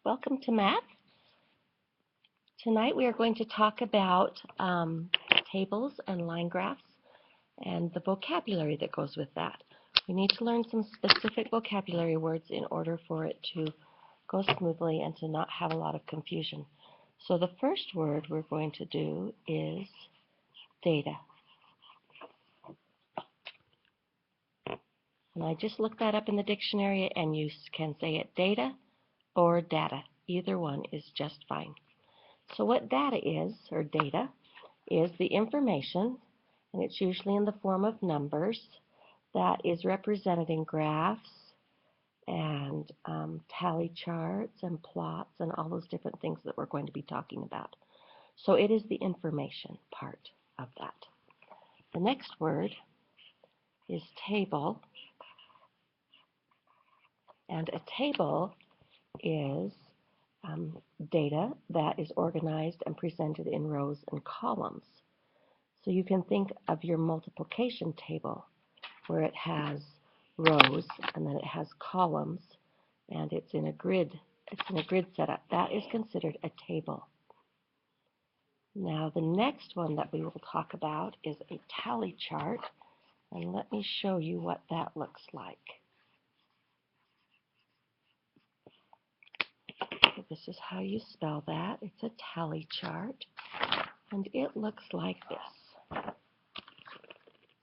Welcome to Math. Tonight we are going to talk about tables and line graphs and the vocabulary that goes with that. We need to learn some specific vocabulary words in order for it to go smoothly and to not have a lot of confusion. So the first word we're going to do is data. And I just looked that up in the dictionary, and you can say it data or data. Either one is just fine. So what data is, or data, is the information, and it's usually in the form of numbers, that is represented in graphs and tally charts and plots and all those different things that we're going to be talking about. So it is the information part of that. The next word is table, and a table is data that is organized and presented in rows and columns. So you can think of your multiplication table where it has rows and then it has columns and it's in a grid setup. That is considered a table. Now the next one that we will talk about is a tally chart, and let me show you what that looks like. This is how you spell that. It's a tally chart, and it looks like this.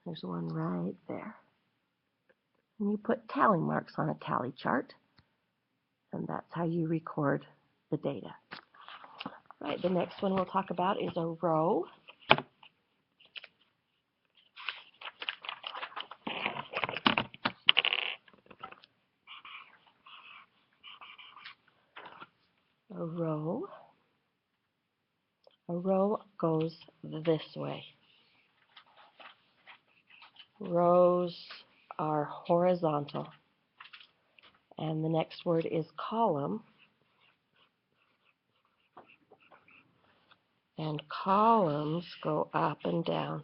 There's one right there. And you put tally marks on a tally chart, and that's how you record the data. Right, the next one we'll talk about is a row. A row goes this way. Rows are horizontal. And the next word is column. And columns go up and down.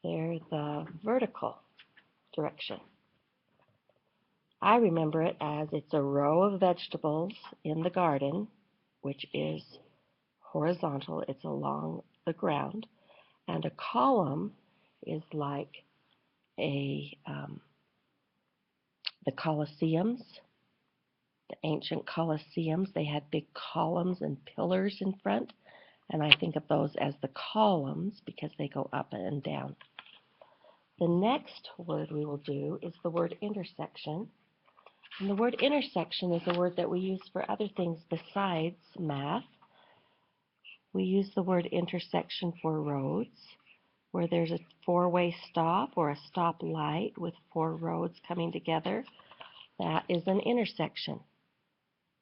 They're the vertical direction. I remember it as it's a row of vegetables in the garden, which is horizontal. It's along the ground. And a column is like the Colosseums, the ancient Colosseums. They had big columns and pillars in front, and I think of those as the columns because they go up and down. The next word we will do is the word intersection. And the word intersection is a word that we use for other things besides math. We use the word intersection for roads, where there's a four-way stop or a stop light with four roads coming together. That is an intersection.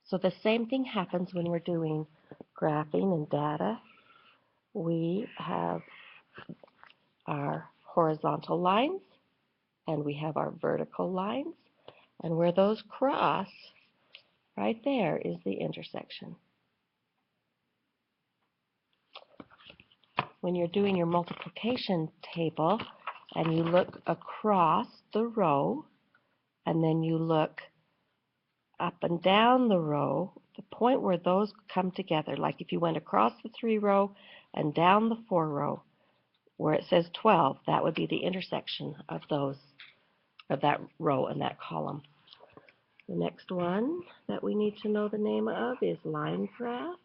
So the same thing happens when we're doing graphing and data. We have our horizontal lines and we have our vertical lines, and where those cross, right there is the intersection. When you're doing your multiplication table and you look across the row and then you look up and down the row, the point where those come together, like if you went across the 3 row and down the 4 row, where it says 12, that would be the intersection of that row and that column. The next one that we need to know the name of is line graph.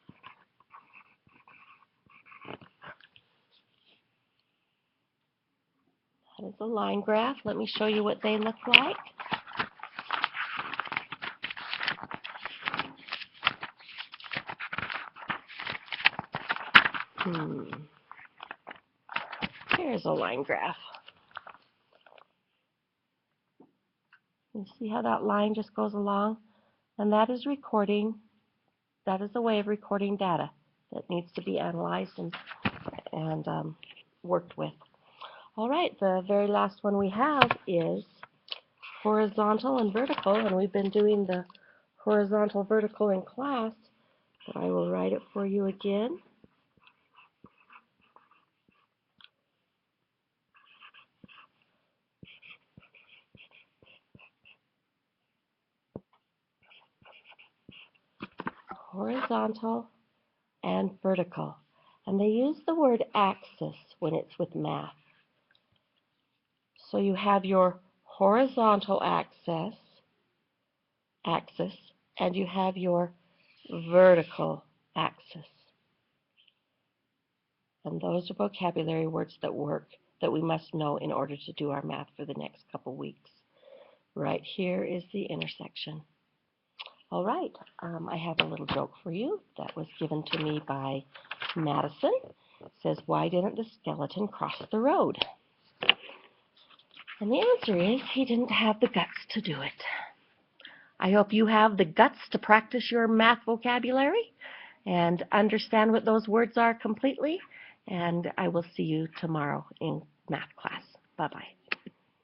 That is a line graph. Let me show you what they look like. Here's a line graph. You see how that line just goes along? And that is recording. That is a way of recording data that needs to be analyzed and worked with. All right, the very last one we have is horizontal and vertical, and we've been doing the horizontal vertical in class, but I will write it for you again. horizontal and vertical. And they use the word axis when it's with math. So you have your horizontal axis, and you have your vertical axis. And those are vocabulary words that work, that we must know in order to do our math for the next couple weeks. Right here is the intersection. All right, I have a little joke for you that was given to me by Madison. It says, why didn't the skeleton cross the road? And the answer is, he didn't have the guts to do it. I hope you have the guts to practice your math vocabulary and understand what those words are completely. And I will see you tomorrow in math class. Bye-bye.